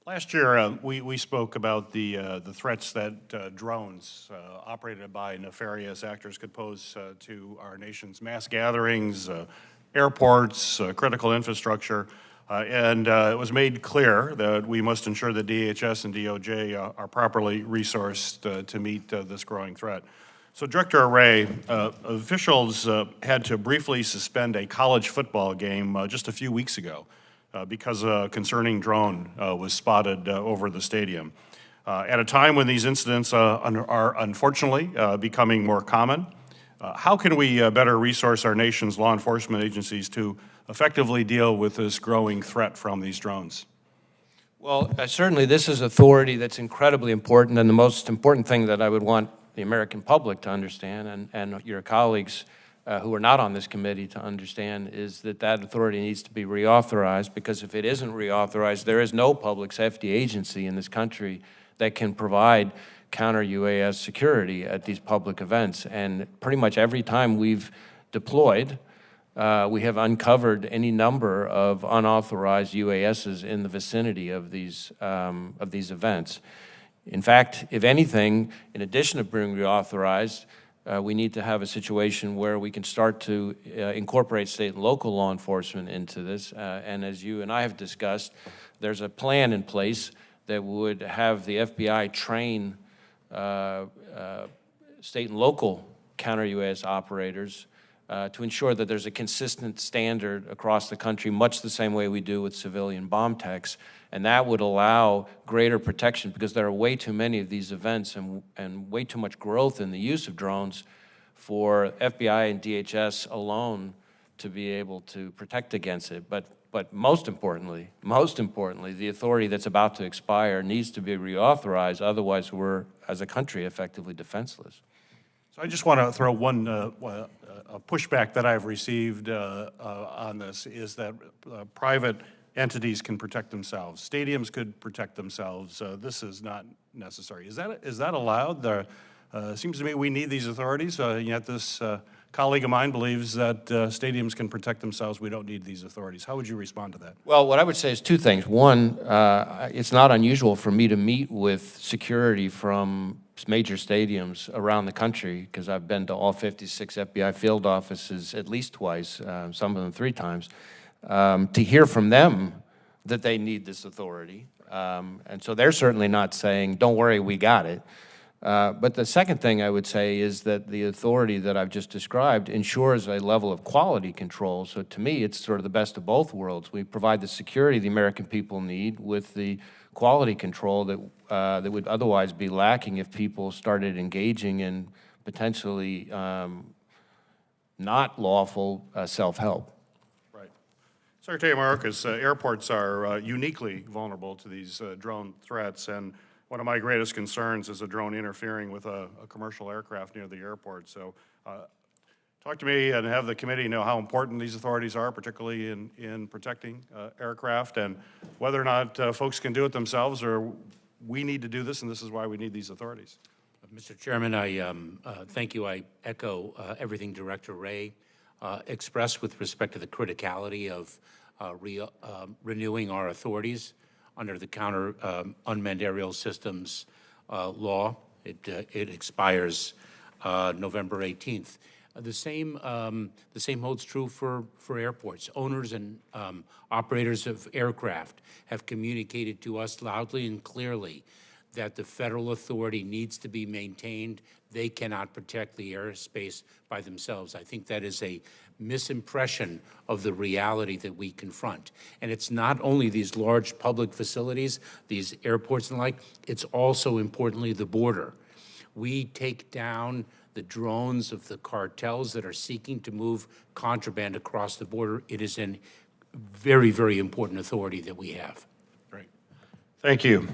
Last year, we spoke about the threats that drones operated by nefarious actors could pose to our nation's mass gatherings, airports, critical infrastructure, and it was made clear that we must ensure that DHS and DOJ are properly resourced to meet this growing threat. So, Director Wray, officials had to briefly suspend a college football game just a few weeks ago because a concerning drone was spotted over the stadium. At a time when these incidents are unfortunately becoming more common, how can we better resource our nation's law enforcement agencies to effectively deal with this growing threat from these drones? Well, certainly this is authority that's incredibly important, and the most important thing that I would want the American public to understand, and your colleagues who are not on this committee to understand, is that that authority needs to be reauthorized, because if it isn't reauthorized, there is no public safety agency in this country that can provide counter-UAS security at these public events. And pretty much every time we've deployed, we have uncovered any number of unauthorized UASs in the vicinity of these events. In fact, if anything, in addition to being reauthorized, we need to have a situation where we can start to incorporate state and local law enforcement into this. And as you and I have discussed, there's a plan in place that would have the FBI train state and local counter-UAS operators to ensure that there's a consistent standard across the country, much the same way we do with civilian bomb techs. And that would allow greater protection, because there are way too many of these events and way too much growth in the use of drones for FBI and DHS alone to be able to protect against it. But most importantly, the authority that's about to expire needs to be reauthorized. Otherwise, we're, as a country, effectively defenseless. So I just want to throw one a pushback that I've received on this is that private entities can protect themselves. Stadiums could protect themselves. This is not necessary. Is that allowed? Seems to me we need these authorities, yet this colleague of mine believes that stadiums can protect themselves. We don't need these authorities. How would you respond to that? Well, what I would say is two things. One, it's not unusual for me to meet with security from major stadiums around the country, because I've been to all 56 FBI field offices at least twice, some of them 3 times, to hear from them that they need this authority. And so they're certainly not saying, don't worry, we got it. But the second thing I would say is that the authority that I've just described ensures a level of quality control. So to me, it's sort of the best of both worlds. We provide the security the American people need with the quality control that that would otherwise be lacking if people started engaging in potentially not lawful self-help. Right. Secretary Mayorkas, airports are uniquely vulnerable to these drone threats, and one of my greatest concerns is a drone interfering with a commercial aircraft near the airport. So talk to me and have the committee know how important these authorities are, particularly in protecting aircraft, and whether or not folks can do it themselves, or we need to do this, and this is why we need these authorities. Mr. Chairman, I thank you. I echo everything Director Wray expressed with respect to the criticality of renewing our authorities under the Counter Unmanned Aerial Systems law. It expires November 18th. The same holds true for airports. Owners and operators of aircraft have communicated to us loudly and clearly that the federal authority needs to be maintained. They cannot protect the airspace by themselves. I think that is a misimpression of the reality that we confront. And it's not only these large public facilities, these airports and the like, it's also importantly the border. We take down the drones of the cartels that are seeking to move contraband across the border. It is a very, very important authority that we have. Great. Thank you.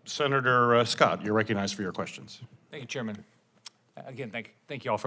Senator Scott, you're recognized for your questions. Thank you, Chairman. Again, thank you all for